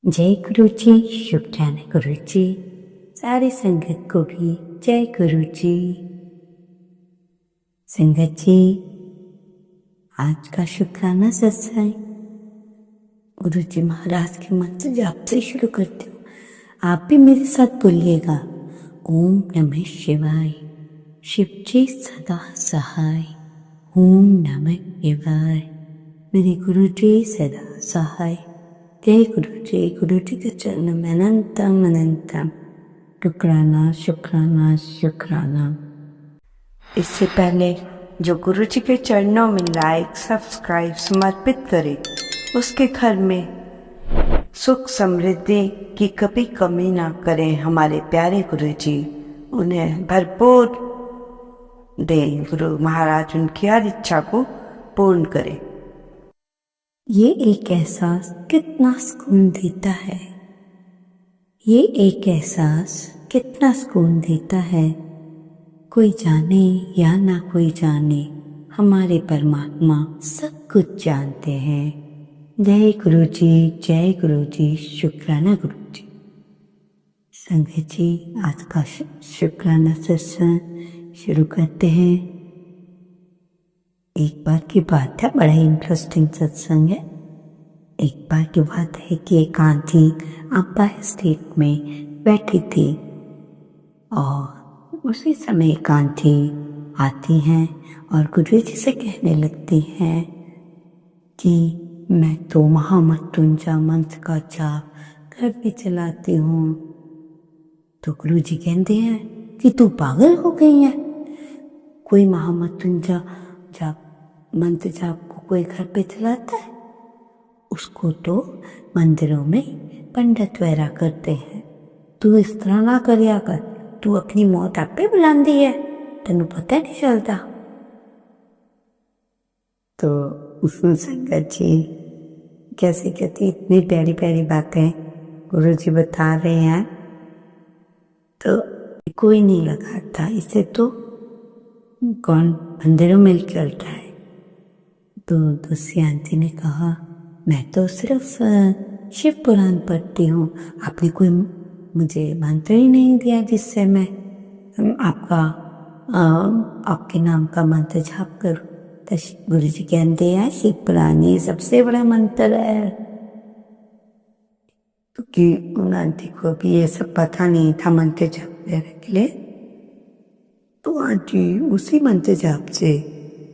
जय गुरु जी। शुक्राना गुरु जी। सारी संगत को भी जय गुरु जी। संगत जी, आज का शुक्राना सत्संग गुरु जी महाराज के मंत्र जाप से शुरू करती हूँ। आप भी मेरे साथ बोलिएगा। ओम नमः शिवाय, शिव जी सदा सहाय। ओम नमः शिवाय, मेरे गुरु जी सदा सहाय। जय गुरु जी के चरणों में अनंतम अनंतम शुक्राना शुक्राना शुक्राना। इससे पहले जो गुरु जी के चरणों में लाइक सब्सक्राइब समर्पित करे, उसके घर में सुख समृद्धि की कभी कमी ना करें। हमारे प्यारे गुरु जी उन्हें भरपूर दें। गुरु महाराज उनकी हर इच्छा को पूर्ण करें। ये एक एहसास कितना सुकून देता है। ये एक एहसास कितना सुकून देता है। कोई जाने या ना कोई जाने, हमारे परमात्मा सब कुछ जानते हैं। जय गुरु जी, शुक्राना गुरु जी। संगत जी, आज का शुक्राना सत्संग शुरू करते हैं। एक बार की बात है, बड़ा इंटरेस्टिंग सत्संग है। एक बार की बात है कि एक आंटी अंपायर स्टेट में बैठी थी और उसी समय एक आंटी आती हैं और गुरु जी से कहने लगती हैं कि मैं तो महामृत्युंजय मंत्र का जाप घर पे चलाती हूँ। तो गुरु जी कहते हैं कि तू पागल हो गई है। कोई महामृत्युंजय मंत्र जाप को कोई घर पे चलाता है? उसको तो मंदिरों में पंडित वगैरह करते हैं। तू इस तरह ना करिया कर, तू अपनी मौत आपे बुलांदी है, तेनू पता नहीं चलता। तो उसमें संगत जी कैसे कहती, इतनी प्यारी प्यारी बातें गुरु जी बता रहे हैं तो कोई नहीं लगाता। इसे तो कौन मंदिरों में चलता है। तो दूसरी आंटी ने कहा, मैं तो सिर्फ शिव पुराण पढ़ती हूँ, आपने कोई मुझे मंत्र ही नहीं दिया जिससे मैं आपके नाम का मंत्र जाप करूँ। तो गुरु जी कहते हैं, शिव पुराण ही सबसे बड़ा मंत्र है। क्योंकि उन आंटी को भी ये सब पता नहीं था मंत्र जाप करने के लिए। तो आंटी उसी मंत्र जाप से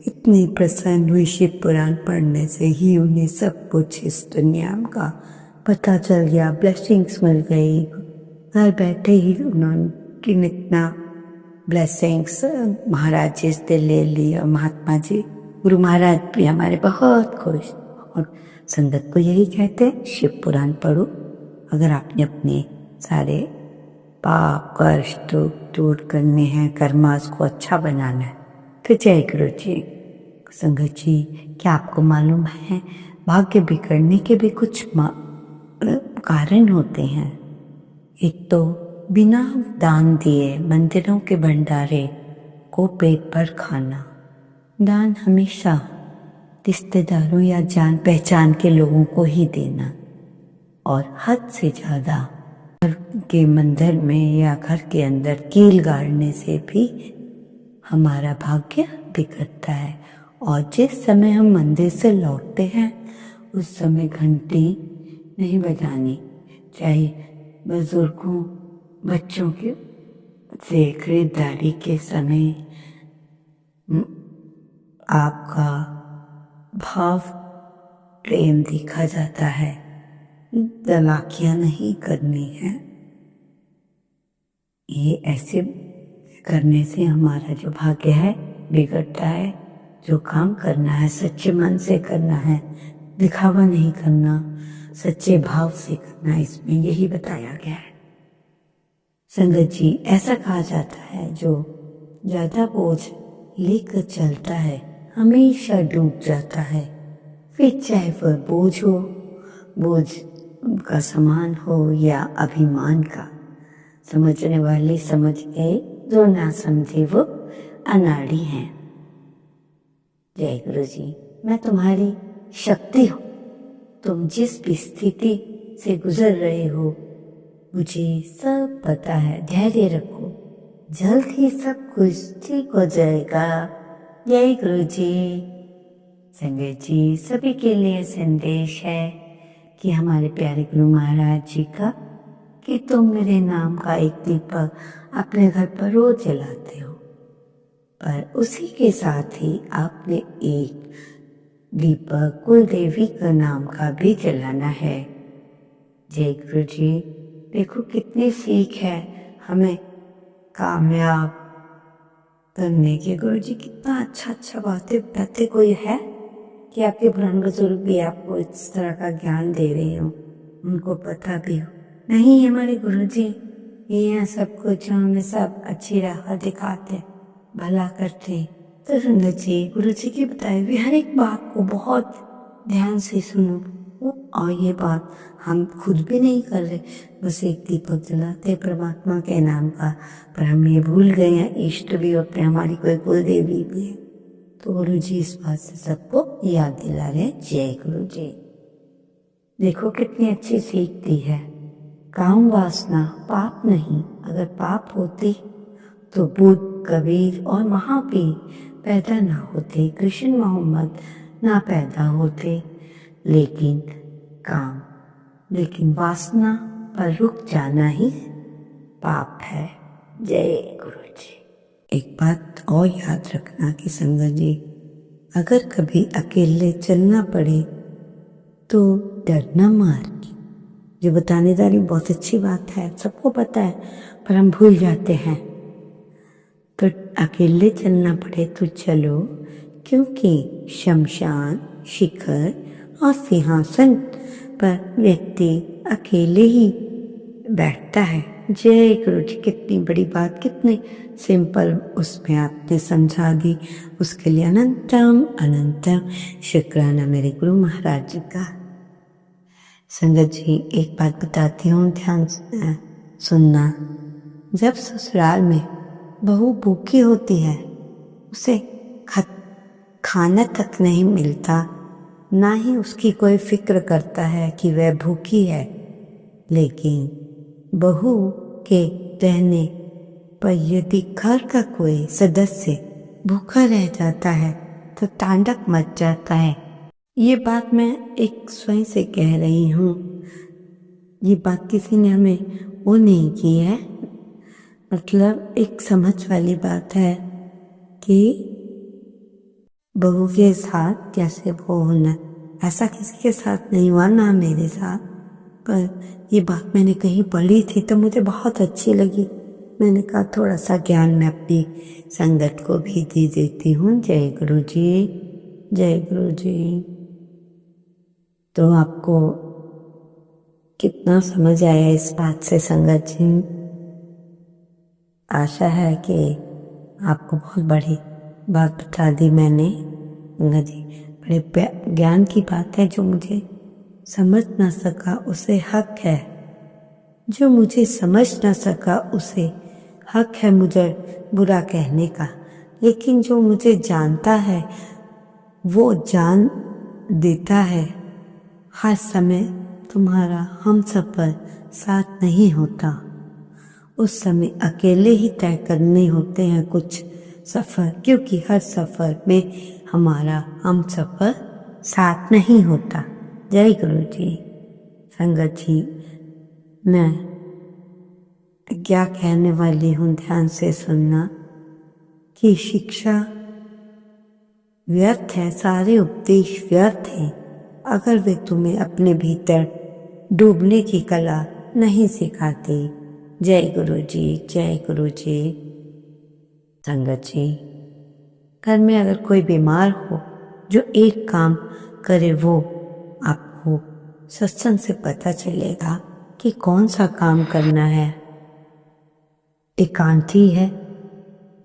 इतनी प्रसन्न हुई। शिव पुराण पढ़ने से ही उन्हें सब कुछ इस दुनिया का पता चल गया, ब्लेसिंग्स मिल गई। घर बैठे ही उन्होंने इतना ब्लेसिंग्स महाराज जी से ले ली। और महात्मा जी गुरु महाराज भी हमारे बहुत खुश। और संगत को यही कहते हैं, शिव पुराण पढ़ो। अगर आपने अपने सारे पाप कष्ट दूर करने हैं, कर्मास को अच्छा बनाना है, तो जय गुरु जी। संगत जी, क्या आपको मालूम है भाग्य बिगड़ने के भी कुछ कारण होते हैं। एक तो बिना दान दिए मंदिरों के भंडारे को पेट भर खाना। दान हमेशा रिश्तेदारों या जान पहचान के लोगों को ही देना। और हद से ज़्यादा घर के मंदिर में या घर के अंदर कील गाड़ने से भी हमारा भाग्य बिगड़ता है। और जिस समय हम मंदिर से लौटते हैं उस समय घंटी नहीं बजानी। चाहे बुजुर्गों बच्चों के से खरीदारी के समय आपका भाव प्रेम देखा जाता है, तलाकियां नहीं करनी है। ये ऐसे करने से हमारा जो भाग्य है बिगड़ता है। जो काम करना है सच्चे मन से करना है, दिखावा नहीं करना, सच्चे भाव से करना, इसमें यही बताया गया है। संगत जी, ऐसा कहा जाता है जो ज्यादा बोझ लेकर चलता है हमेशा डूब जाता है। फिर चाहे वह बोझ का सामान हो या अभिमान का। समझने वाले समझ गए, जो ना समझे वो अनाड़ी हैं। जय गुरु जी। मैं तुम्हारी शक्ति हूँ। तुम जिस भी स्थिति से गुजर रहे हो, मुझे सब पता है, धैर्य रखो, जल्द ही सब कुछ ठीक हो जाएगा। जय गुरु जी। संगत जी, सभी के लिए संदेश है कि हमारे प्यारे गुरु महाराज जी का कि तुम मेरे नाम का एक दीपक अपने घर पर रोज जलाते हो, पर उसी के साथ ही आपने एक दीपक कुल देवी का नाम का भी जलाना है। जय गुरु जी। देखो कितनी सीख है हमें कामयाब करने की। गुरु जी कितना अच्छा अच्छा बातें बताते। कोई है कि आपके बुजुर्ग बुजुर्ग भी आपको इस तरह का ज्ञान दे रहे हो, उनको पता भी हो? नहीं, हमारे गुरु जी ये हैं सब कुछ, हमें सब अच्छी राह दिखाते, भला करते। तो सुंदर जी, गुरु जी की बताई हुई हर एक बात को बहुत ध्यान से सुनो। और ये बात हम खुद भी नहीं कर रहे, बस एक दीपक जलाते परमात्मा के नाम का, पर हम ये भूल गए हैं इष्ट भी होते हैं, हमारी कोई कुल देवी भी है। तो गुरु जी इस बात से सबको याद दिला रहे। जय गुरु जी। देखो कितनी अच्छी सीख दी है। काम वासना पाप नहीं, अगर पाप होती तो बुद्ध, कबीर और महावीर पैदा ना होते, कृष्ण मोहम्मद ना पैदा होते। लेकिन वासना पर रुक जाना ही पाप है। जय गुरु जी। एक बात और याद रखना कि संगत जी, अगर कभी अकेले चलना पड़े तो डरना मत। जो बताने जा रही बहुत अच्छी बात है, सबको पता है, पर हम भूल जाते हैं। तो अकेले चलना पड़े तो चलो, क्योंकि शमशान, शिखर और सिंहासन पर व्यक्ति अकेले ही बैठता है। जय गुरु जी। कितनी बड़ी बात, कितनी सिंपल उसमें आपने समझा दी। उसके लिए अनंतम अनंतम शुक्राना मेरे गुरु महाराज जी का। संगत जी, एक बात बताती हूँ, ध्यान से सुनना। जब ससुराल में बहू भूखी होती है, उसे खाना तक नहीं मिलता, ना ही उसकी कोई फिक्र करता है कि वह भूखी है। लेकिन बहू के रहने पर यदि घर का कोई सदस्य भूखा रह जाता है तो तांडव मच जाता है। ये बात मैं एक स्वयं से कह रही हूँ, ये बात किसी ने हमें वो नहीं की है, मतलब एक समझ वाली बात है कि बहू के साथ कैसे वो होना। ऐसा किसी के साथ नहीं हुआ, ना मेरे साथ, पर ये बात मैंने कहीं पढ़ी थी तो मुझे बहुत अच्छी लगी। मैंने कहा थोड़ा सा ज्ञान मैं अपनी संगत को भी दे देती हूँ। जय गुरु जी। जय गुरु जी। तो आपको कितना समझ आया इस बात से संगत जी? आशा है कि आपको बहुत बड़ी बात बता दी मैंने संगत जी। बड़े ज्ञान की बात है। जो मुझे समझ ना सका उसे हक है, जो मुझे समझ ना सका उसे हक है मुझे बुरा कहने का, लेकिन जो मुझे जानता है वो जान देता है। हर समय तुम्हारा हमसफर साथ नहीं होता, उस समय अकेले ही तय करने होते हैं कुछ सफ़र, क्योंकि हर सफ़र में हमारा हमसफर साथ नहीं होता। जय गुरु जी। संगत जी, मैं क्या कहने वाली हूँ ध्यान से सुनना कि शिक्षा व्यर्थ है, सारे उपदेश व्यर्थ हैं अगर वे तुम्हें अपने भीतर डूबने की कला नहीं सिखाते। जय गुरु जी। जय गुरु जी। संगत जी, घर में अगर कोई बीमार हो, जो एक काम करे, वो आपको सत्संग से पता चलेगा कि कौन सा काम करना है। एक आंटी है,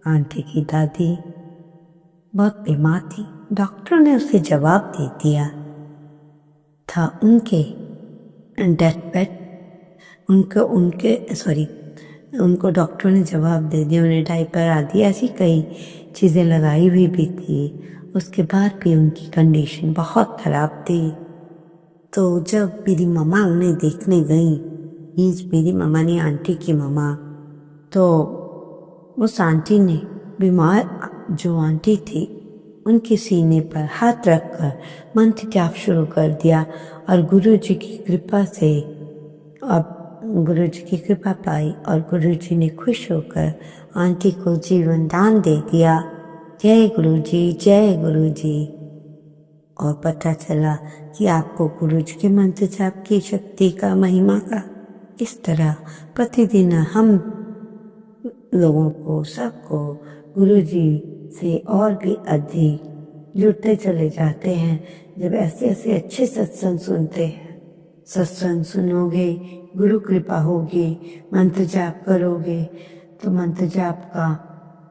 आंटी की दादी बहुत बीमार थी। डॉक्टर ने उसे जवाब दे दिया था, उनके डेथ बेड, उनको डॉक्टर ने जवाब दे दिया, उन्हें डायपर आदि ऐसी कई चीज़ें लगाई हुई भी थी। उसके बाद भी उनकी कंडीशन बहुत खराब थी। तो जब मेरी मम्मा उन्हें देखने गई, मीन्स मेरी मम्मा ने आंटी की मम्मा, तो उस आंटी ने बीमार जो आंटी थी उनके सीने पर हाथ रखकर मंत्र जाप शुरू कर दिया और गुरुजी की कृपा से अब गुरुजी की कृपा पाई और गुरुजी ने खुश होकर आंटी को जीवन दान दे दिया। जय गुरुजी, जय गुरुजी। और पता चला कि आपको गुरुजी के मंत्र जाप की शक्ति का, महिमा का इस तरह प्रतिदिन हम लोगों को, सबको गुरुजी से और भी अधिक जुड़ते चले जाते हैं जब ऐसे ऐसे अच्छे सत्संग सुनते हैं। सत्संग सुनोगे, गुरु कृपा होगी, मंत्र जाप करोगे तो मंत्र जाप का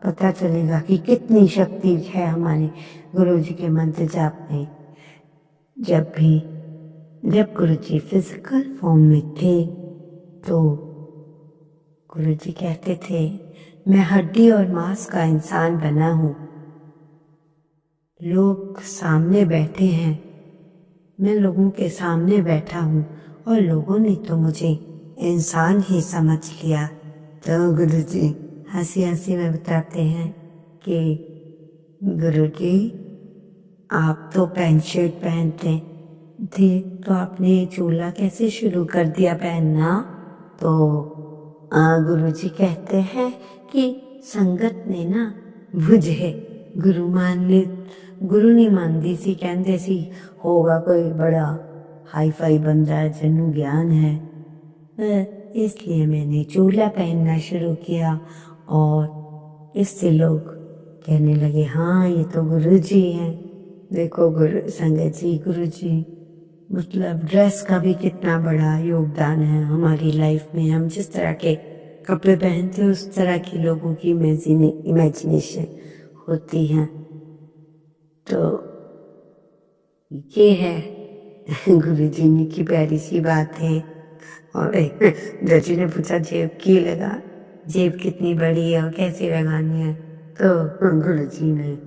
पता चलेगा कि कितनी शक्ति है हमारे गुरुजी के मंत्र जाप में। जब गुरुजी फिजिकल फॉर्म में थे तो गुरुजी कहते थे, मैं हड्डी और मांस का इंसान बना हूँ। लोग सामने बैठे हैं, मैं लोगों के सामने बैठा हूँ और लोगों ने तो मुझे इंसान ही समझ लिया। तो गुरुजी हंसी हंसी में बताते हैं कि गुरुजी आप तो पैंट शर्ट पहनते थे तो आपने चोला कैसे शुरू कर दिया पहनना? तो गुरुजी कहते हैं कि संगत ने ना मुझे गुरु नहीं मानती सी, कहते सी होगा कोई बड़ा हाई फाई बंदा जिन्हों ज्ञान है, इसलिए मैंने चोला पहनना शुरू किया और इससे लोग कहने लगे हाँ ये तो गुरुजी हैं। देखो संगत जी, गुरुजी मतलब ड्रेस का भी कितना बड़ा योगदान है हमारी लाइफ में। हम जिस तरह के कपड़े पहनते हैं उस तरह की लोगों की इमेजिनेशन होती है। तो ये है गुरुजी ने की प्यारी सी बात है। और दर्जी ने पूछा जेब की लगा, जेब कितनी बड़ी है और कैसे लगानी है? तो गुरुजी ने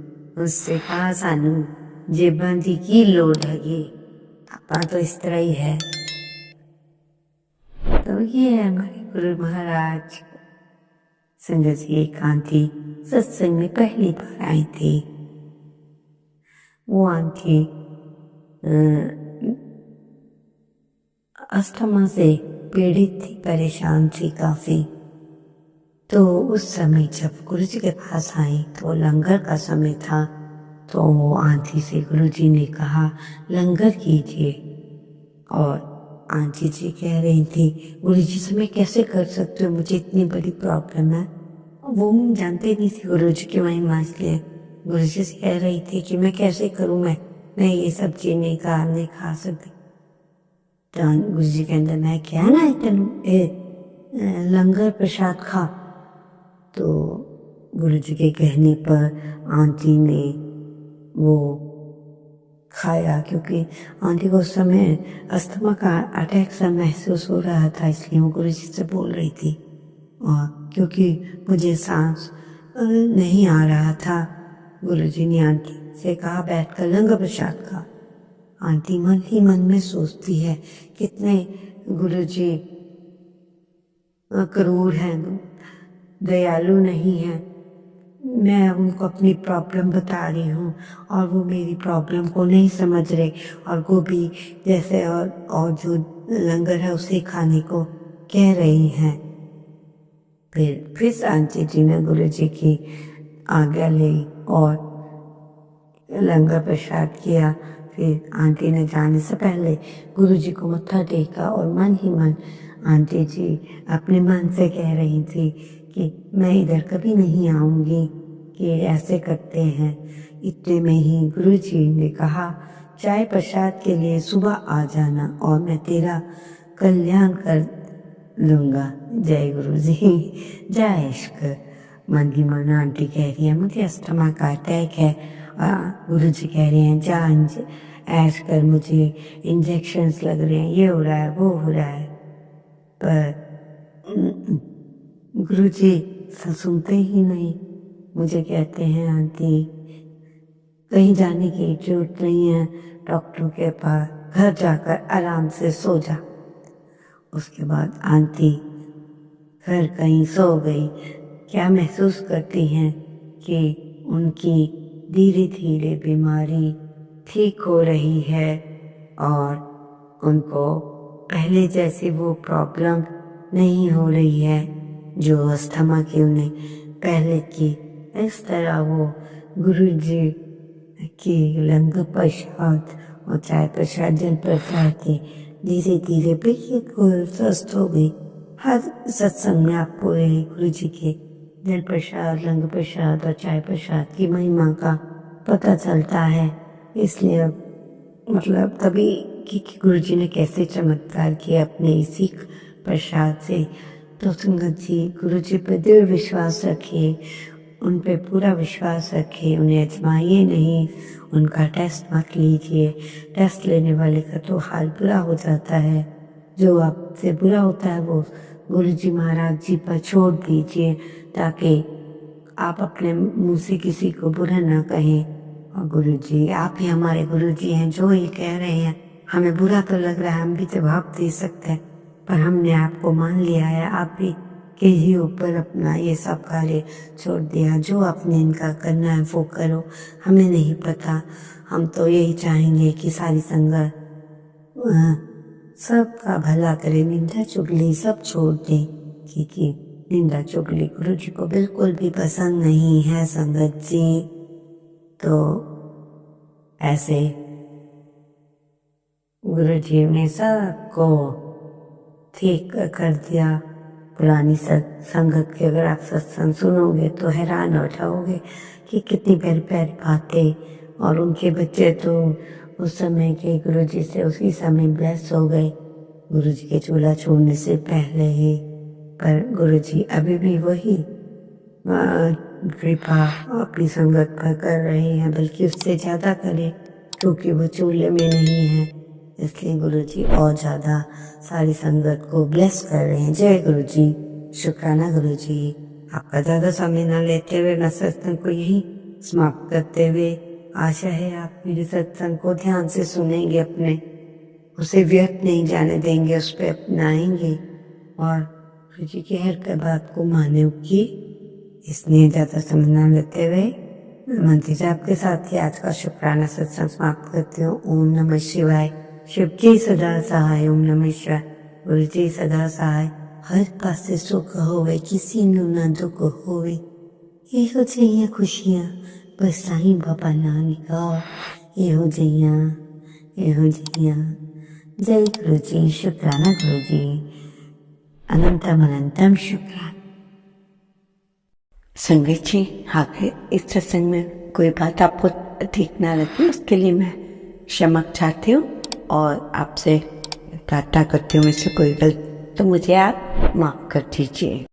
उससे कहा सानू जेबां दी की लोड़ हैगी, आपा तो इस तरह ही है। तो ये है हमारे गुरु महाराज। संगत जी एक आंटी सत्संग में पहली बार आई थी। वो आंटी अस्थमा से पीड़ित थी, परेशान थी काफी। तो उस समय जब गुरुजी के पास आई तो लंगर का समय था। तो वो आंटी से गुरुजी ने कहा लंगर कीजिए, और आंटी जी कह रही थी गुरुजी से मैं कैसे कर सकती हूँ, मुझे इतनी बड़ी प्रॉब्लम है। वो जानते नहीं थे गुरुजी की महिमा, इसलिए गुरुजी से कह रही थी कि मैं कैसे करूँ, मैं ये सब्जी नहीं खा सकती। तो गुरुजी कहते मैं क्या ना तेन लंगर प्रसाद खा। तो गुरुजी के कहने पर आंटी ने वो खाया, क्योंकि आंटी को उस समय अस्थमा का अटैक सा महसूस हो रहा था, इसलिए वो गुरुजी से बोल रही थी। और क्योंकि मुझे सांस नहीं आ रहा था, गुरुजी ने आंटी से कहा बैठकर लंगर प्रसाद खा। आंटी मन ही मन में सोचती है कितने गुरुजी क्रूर हैं, दयालु नहीं हैं। मैं उनको अपनी प्रॉब्लम बता रही हूँ और वो मेरी प्रॉब्लम को नहीं समझ रहे, और गोभी जैसे और जो लंगर है उसे खाने को कह रही हैं। फिर आंटी जी ने गुरुजी की आज्ञा ली और लंगर प्रसाद किया। फिर आंटी ने जाने से पहले गुरुजी को मत्था टेका और मन ही मन आंटी जी अपने मन से कह रही थी कि मैं इधर कभी नहीं आऊंगी, कि ऐसे करते हैं। इतने में ही गुरुजी ने कहा चाय प्रसाद के लिए सुबह आ जाना और मैं तेरा कल्याण कर लूंगा। जय गुरुजी, जय इश्क। मन ही मन आंटी कह रही है मुझे अस्थमा का अटैक है, गुरुजी कह रहे हैं जा ऐश कर, मुझे इंजेक्शंस लग रहे हैं, ये हो रहा है वो हो रहा है। पर गुरुजी सुनते ही नहीं। मुझे कहते हैं आंटी कहीं जाने की जरूरत नहीं है डॉक्टरों के पास, घर जाकर आराम से सो जा। उसके बाद आंटी फिर कहीं सो गई। क्या महसूस करती हैं कि उनकी धीरे धीरे बीमारी ठीक हो रही है और उनको पहले जैसी वो प्रॉब्लम नहीं हो रही है जो अस्थमा की उन्हें पहले की। इस तरह वो गुरुजी की लंगर प्रसाद और चाय प्रसाद जल प्रसाद के धीरे धीरे बिल्कुल स्वस्थ हो गई। हर सत्संग में आपको गुरुजी के जल प्रसाद, लंगर प्रसाद और चाय प्रसाद की महिमा का पता चलता है। इसलिए अब मतलब तभी कि गुरुजी ने कैसे चमत्कार किया अपने इसी प्रसाद से। तो संगत जी, गुरुजी पर दृढ़ विश्वास रखिए, उन पे पूरा विश्वास रखिए, उन्हें आजमाइए नहीं, उनका टेस्ट मत लीजिए। टेस्ट लेने वाले का तो हाल बुरा हो जाता है। जो आपसे बुरा होता है वो गुरुजी महाराज जी पर छोड़ दीजिए ताकि आप अपने मुंह से किसी को बुरा ना कहें। और गुरुजी, आप ही हमारे गुरुजी हैं, जो ये कह रहे हैं हमें बुरा तो लग रहा है, हम भी जवाब दे सकते हैं, पर हमने आपको मान लिया है, आप ही के ही ऊपर अपना ये सब कार्य छोड़ दिया। जो आपने इनका करना है वो करो, हमें नहीं पता। हम तो यही चाहेंगे कि सारी संगत सबका भला करे, निंदा चुगली सब छोड़ दें, क्योंकि निंदा चुगली गुरुजी को बिल्कुल भी पसंद नहीं है संगत जी। तो ऐसे गुरुजी ने सबको ठीक कर दिया। पुरानी संगत के अगर आप सत्संग सुनोगे तो हैरान हो जाओगे कि कितनी प्यारी प्यारी बातें। और उनके बच्चे तो उस समय के गुरुजी से उसी समय ब्लेस हो गए, गुरुजी के चूल्हा छोड़ने से पहले ही। पर गुरुजी अभी भी वही कृपा अपनी संगत पर कर रहे हैं, बल्कि उससे ज्यादा करें, क्योंकि वो चूल्हे में नहीं है। इसलिए गुरुजी और ज्यादा सारी संगत को ब्लेस कर रहे हैं। जय गुरुजी, शुक्राना गुरुजी। आपका ज्यादा समय न लेते हुए मैं सत्संग को यही समाप्त करते हुए आशा है आप मेरे सत्संग को ध्यान से सुनेंगे, अपने उसे व्यर्थ नहीं जाने देंगे, उस पर अपनाएंगे और गुरुजी की हर बात को मानेंगे। इसलिए ज्यादा समय न लेते हुए मंत्र जाप के साथ ही आज का शुक्राना सत्संग समाप्त करती हूँ। ओम नमः शिवाय। शिव जी सदा सहाय। ओम नमः शिवाय। गुरु जी सदा सहाय। हर पासे सुख होवे, किसी नु ना दुख होवे, एहो जइया खुशियां बस साईं बाबा नानका। एहो जइया जय गुरु जी। शुक्राना गुरु जी। अनंतम अनंतम शुक्राना। संगत जी, अगर इस सत्संग में कोई बात आपको ठीक ना लगी उसके लिए मैं क्षमा चाहती हूँ और आपसे प्रार्थना करती हूँ, मुझसे कोई गलती तो मुझे आप माफ कर दीजिए।